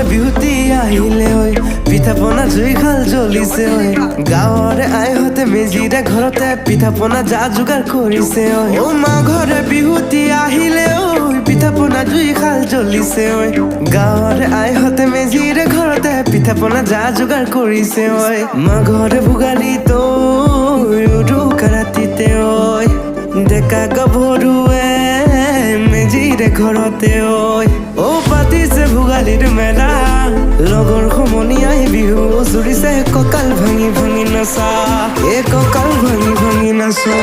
ঘৰে বিহুতি আহিলে ঐ পিঠা পনা জুই খাল জ্বলিছে ঐ গাঁৱৰে আইহঁতে মেজিৰে ঘৰতে পিঠা পনা যা যোগাৰ কৰিছে ঐ মা ঘৰে বিহুতি আহিলে ঐ পিঠা পনা জুই খাল জ্বলিছে ঐ গাঁৱৰে আইহঁতে মেজিৰে ঘৰতে পিঠা পনা যা যোগাৰ কৰিছে ঐ মা ঘৰে ভোগালীত উৰুকা ৰাতিতে ঐ ডেকা গাভৰুৱে মেজিৰে ঘৰতে ঐ পাতিছে ভোগালীৰ মেলা লগৰ সমনীয়াই বিহু জুৰিছে কঁকাল ভাঙি ভাঙি নাচা কঁকাল ভাঙি ভাঙি নাচো